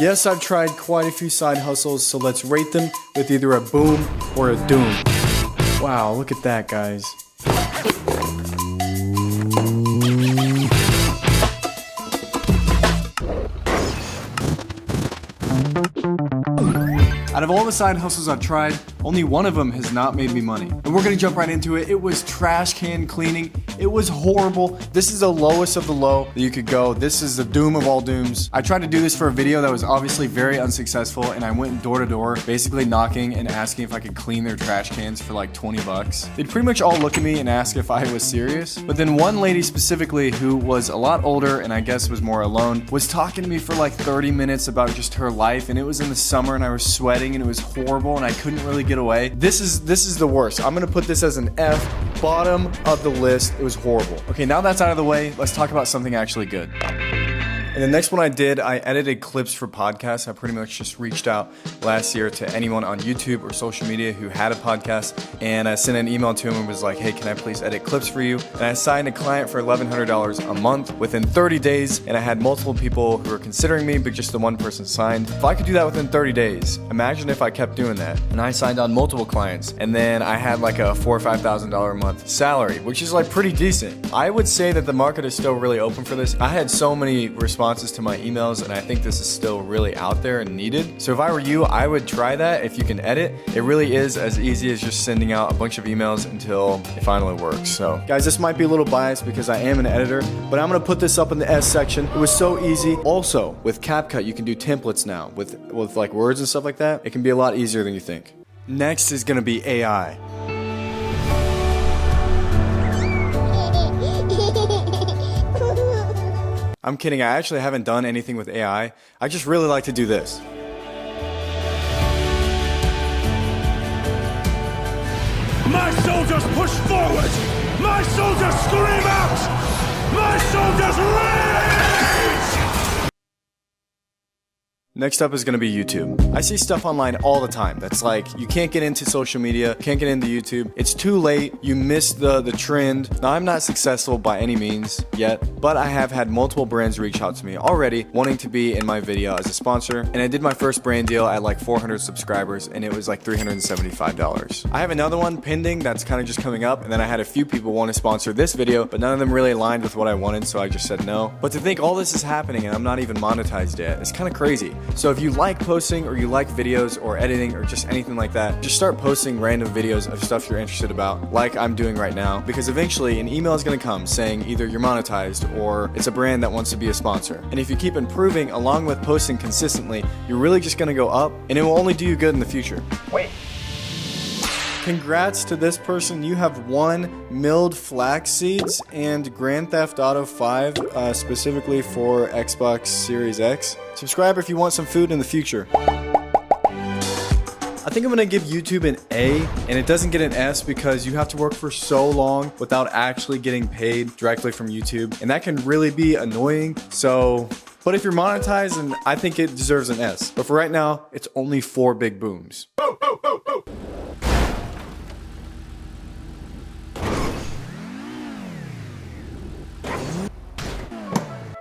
Yes, I've tried quite a few side hustles, so let's rate them with either a boom or a doom. Wow, look at that, guys. Out of all the side hustles I've tried, only one of them has not made me money. And we're gonna jump right into it. It was trash can cleaning. It was horrible. This is the lowest of the low that you could go. This is the doom of all dooms. I tried to do this for a video that was obviously very unsuccessful, and I went door to door, basically knocking and asking if I could clean their trash cans for like 20 bucks. They'd pretty much all look at me and ask if I was serious. But then one lady specifically, who was a lot older and I guess was more alone, was talking to me for like 30 minutes about just her life, and it was in the summer and I was sweating and it was horrible and I couldn't really get away. This is the worst. I'm gonna put this as an F, bottom of the list. It was horrible. Okay, now that's out of the way, let's talk about something actually good. And the next one I did, I edited clips for podcasts. I pretty much just reached out last year to anyone on YouTube or social media who had a podcast, and I sent an email to him and was like, hey, can I please edit clips for you? And I signed a client for $1,100 a month within 30 days, and I had multiple people who were considering me, but just the one person signed. If I could do that within 30 days, imagine if I kept doing that. And I signed on multiple clients, and then I had like a $4,000 or $5,000 a month salary, which is like pretty decent. I would say that the market is still really open for this. I had so many responses to my emails, and I think this is still really out there and needed. So if I were you, I would try that if you can edit. It really is as easy as just sending out a bunch of emails until it finally works. So guys, this might be a little biased because I am an editor, but I'm gonna put this up in the S section. It was so easy. Also, with CapCut, you can do templates now with like words and stuff like that. It can be a lot easier than you think. Next is gonna be AI. I'm kidding, I actually haven't done anything with AI. I just really like to do this. My soldiers push forward! My soldiers scream out! My soldiers rage! Next up is gonna be YouTube. I see stuff online all the time that's like, you can't get into social media, can't get into YouTube, it's too late, you missed the trend. Now, I'm not successful by any means yet, but I have had multiple brands reach out to me already wanting to be in my video as a sponsor, and I did my first brand deal at like 400 subscribers, and it was like $375. I have another one pending that's kind of just coming up, and then I had a few people want to sponsor this video, but none of them really aligned with what I wanted, so I just said no. But to think all this is happening and I'm not even monetized yet, it's kind of crazy. So if you like posting, or you like videos or editing or just anything like that, just start posting random videos of stuff you're interested about, like I'm doing right now, because eventually an email is going to come saying either you're monetized or it's a brand that wants to be a sponsor. And if you keep improving along with posting consistently, you're really just going to go up, and it will only do you good in the future. Wait. Congrats to this person. You have won milled flax seeds and Grand Theft Auto 5 specifically for Xbox Series X. Subscribe if you want some food in the future. I think I'm gonna give YouTube an A, and it doesn't get an S because you have to work for so long without actually getting paid directly from YouTube, and that can really be annoying. So, but if you're monetized, then I think it deserves an S. But for right now, it's only 4 big booms.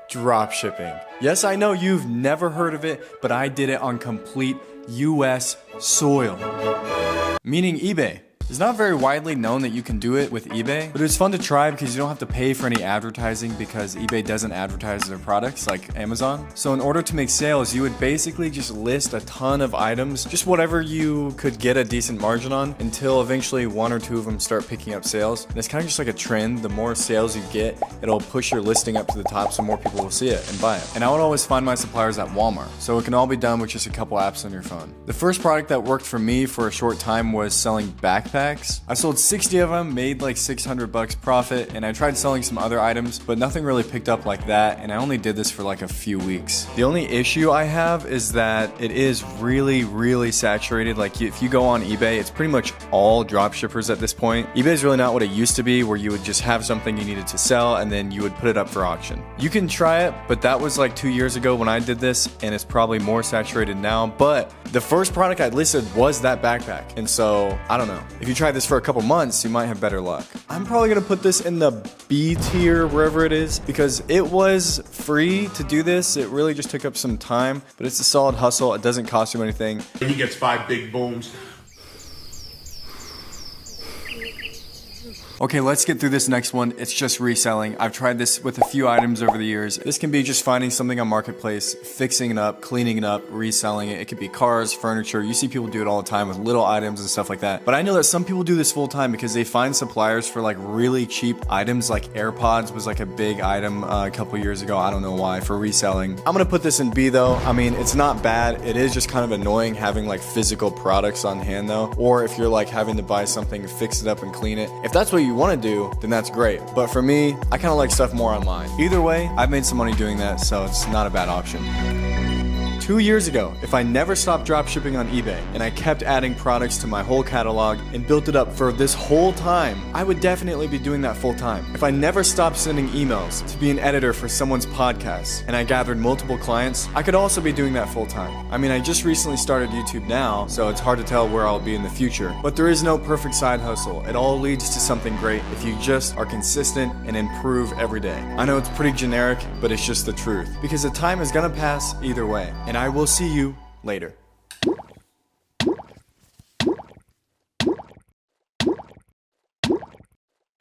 Drop shipping. Yes, I know you've never heard of it, but I did it on complete US soil. Meaning eBay. It's not very widely known that you can do it with eBay, but it's fun to try because you don't have to pay for any advertising because eBay doesn't advertise their products like Amazon. So in order to make sales, you would basically just list a ton of items, just whatever you could get a decent margin on, until eventually 1 or 2 of them start picking up sales. And it's kind of just like a trend. The more sales you get, it'll push your listing up to the top so more people will see it and buy it. And I would always find my suppliers at Walmart. So it can all be done with just a couple apps on your phone. The first product that worked for me for a short time was selling backpacks. I sold 60 of them, made like $600 profit, and I tried selling some other items, but nothing really picked up like that, and I only did this for like a few weeks. The only issue I have is that it is really saturated. Like if you go on eBay, it's pretty much all drop shippers at this point. eBay is really not what it used to be, where you would just have something you needed to sell and then you would put it up for auction. You can try it, but that was like 2 years ago when I did this, and it's probably more saturated now. But the first product I listed was that backpack, and so I don't know. If you try this for a couple months, you might have better luck. I'm probably gonna put this in the B tier, wherever it is, because it was free to do this. It really just took up some time, but it's a solid hustle. It doesn't cost you anything. He gets 5 big booms. Okay, let's get through this next one. It's just reselling. I've tried this with a few items over the years. This can be just finding something on Marketplace, fixing it up, cleaning it up, reselling it. It could be cars, furniture. You see people do it all the time with little items and stuff like that. But I know that some people do this full time because they find suppliers for like really cheap items, like AirPods was like a big item a couple years ago. I don't know why, for reselling. I'm gonna put this in B though. I mean, it's not bad. It is just kind of annoying having like physical products on hand though. Or if you're like having to buy something, fix it up and clean it. If that's what you want to do, then that's great. But for me, I kind of like stuff more online. Either way, I've made some money doing that, so it's not a bad option. 2 years ago, if I never stopped dropshipping on eBay and I kept adding products to my whole catalog and built it up for this whole time, I would definitely be doing that full time. If I never stopped sending emails to be an editor for someone's podcast and I gathered multiple clients, I could also be doing that full time. I mean, I just recently started YouTube now, so it's hard to tell where I'll be in the future. But there is no perfect side hustle. It all leads to something great if you just are consistent and improve every day. I know it's pretty generic, but it's just the truth. Because the time is gonna pass either way. And I will see you later.